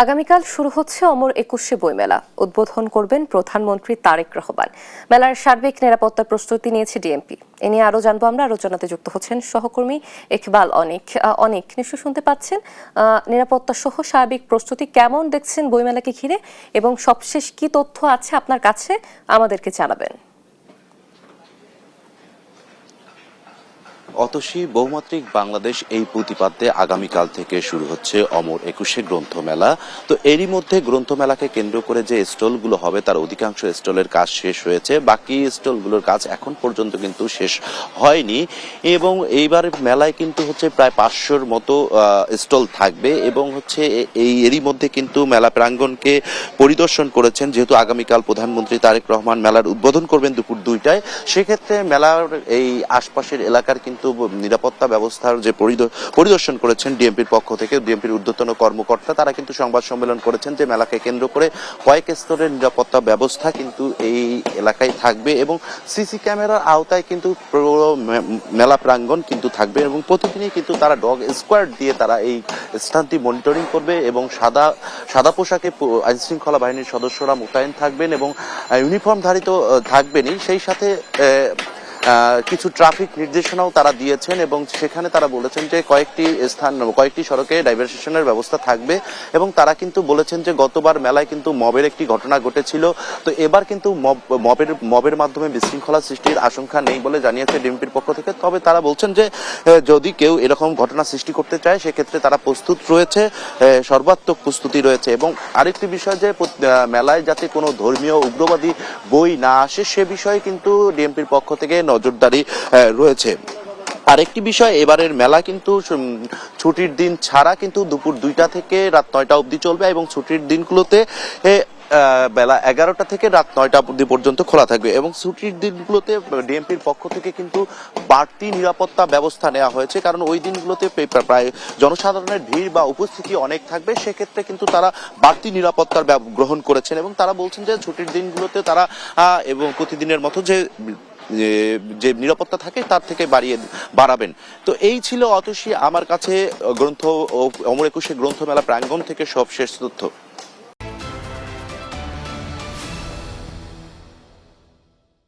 আগামীকাল শুরু হচ্ছে অমর একুশে বইমেলা। উদ্বোধন করবেন প্রধানমন্ত্রী তারেক রহমান। মেলার সার্বিক নিরাপত্তার প্রস্তুতি নিয়েছে ডিএমপি। এ নিয়ে আরো জানবো আমরা। আলোচনাতে যুক্ত হচ্ছেন সহকর্মী ইকবাল অনিক। অনেক নিশ্চয় শুনতে পাচ্ছেন, নিরাপত্তা সহ সার্বিক প্রস্তুতি কেমন দেখছেন বইমেলাকে ঘিরে, এবং সবশেষ কি তথ্য আছে আপনার কাছে আমাদেরকে জানাবেন। অতসী, বহুমাত্রিক বাংলাদেশ এই প্রতিপাদ্যে আগামীকাল থেকে শুরু হচ্ছে অমর একুশে গ্রন্থমেলা। তো এরই মধ্যে গ্রন্থমেলাকে কেন্দ্র করে যে স্টলগুলো হবে তার অধিকাংশ স্টলের কাজ শেষ হয়েছে, বাকি স্টলগুলোর কাজ এখন পর্যন্ত কিন্তু শেষ হয়নি। এবং এইবার মেলায় কিন্তু হচ্ছে প্রায় 500-র মতো স্টল থাকবে এবং হচ্ছে এরই মধ্যে কিন্তু মেলা প্রাঙ্গণকে পরিদর্শন করেছেন, যেহেতু আগামীকাল প্রধানমন্ত্রী তারেক রহমান মেলার উদ্বোধন করবেন দুপুর 2টায়। সেক্ষেত্রে মেলার এই আশপাশের এলাকার কিন্তু নিরাপত্তা ব্যবস্থার যে পরিদর্শন করেছেন ডিএমপির পক্ষ থেকে, ডিএমপির ঊর্ধ্বতন কর্মকর্তা তারা কিন্তু সংবাদ সম্মেলন করেছেন যে মেলাকে কেন্দ্র করে কয়েক স্তরের নিরাপত্তা ব্যবস্থা কিন্তু এই এলাকায় থাকবে এবং সিসি ক্যামেরার আওতায় কিন্তু পুরো মেলা প্রাঙ্গণ কিন্তু থাকবে এবং প্রতিদিনই কিন্তু তারা ডগ স্কোয়াড দিয়ে তারা এই স্থানটি মনিটরিং করবে এবং সাদা পোশাকে আইনশৃঙ্খলা বাহিনীর সদস্যরা মোতায়েন থাকবেন এবং ইউনিফর্মধারী তো থাকবেনই, সেই সাথে কিছু ট্রাফিক নির্দেশনাও তারা দিয়েছেন এবং সেখানে তারা বলেছেন যে কয়েকটি সড়কে ডাইভারসিশনের ব্যবস্থা থাকবে এবং তারা কিন্তু বলেছেন যে গতবার মেলায় কিন্তু মবের একটি ঘটনা ঘটেছিল। তো এবার কিন্তু মবের মাধ্যমে বিশৃঙ্খলা সৃষ্টির আশঙ্কা নেই বলে জানিয়েছে ডিএমপির পক্ষ থেকে। তবে তারা বলছেন যে যদি কেউ এরকম ঘটনা সৃষ্টি করতে চায় সেক্ষেত্রে তারা প্রস্তুত রয়েছে, সর্বাত্মক প্রস্তুতি রয়েছে। এবং আরেকটি বিষয় যে মেলায় যাতে কোনো ধর্মীয় উগ্রবাদী বই না আসে সে বিষয়ে কিন্তু ডিএমপির পক্ষ থেকে নজরদারি রয়েছে। আরেকটি বিষয়, এবারের মেলা কিন্তু ছুটির দিন ছাড়া কিন্তু দুপুর 2টা থেকে রাত 9টা অবধি চলবে এবং ছুটির দিনগুলোতে বেলা 11টা থেকে রাত 9টা অবধি পর্যন্ত খোলা থাকবে এবং ছুটির দিনগুলোতে ডিএমপির পক্ষ থেকে কিন্তু বাড়তি নিরাপত্তা ব্যবস্থা নেওয়া হয়েছে, কারণ ওই দিনগুলোতে প্রায় জনসাধারণের ভিড় বা উপস্থিতি অনেক থাকবে। সেক্ষেত্রে কিন্তু তারা বাড়তি নিরাপত্তার গ্রহণ করেছেন এবং তারা বলছেন যে ছুটির দিনগুলোতে তারা এবং প্রতিদিনের মতো যে নিরাপত্তা থাকে তার থেকে বাড়াবেন। তো এই ছিল অতসী আমার কাছে অমর একুশে গ্রন্থমেলা প্রাঙ্গণ থেকে সবশেষ তথ্য।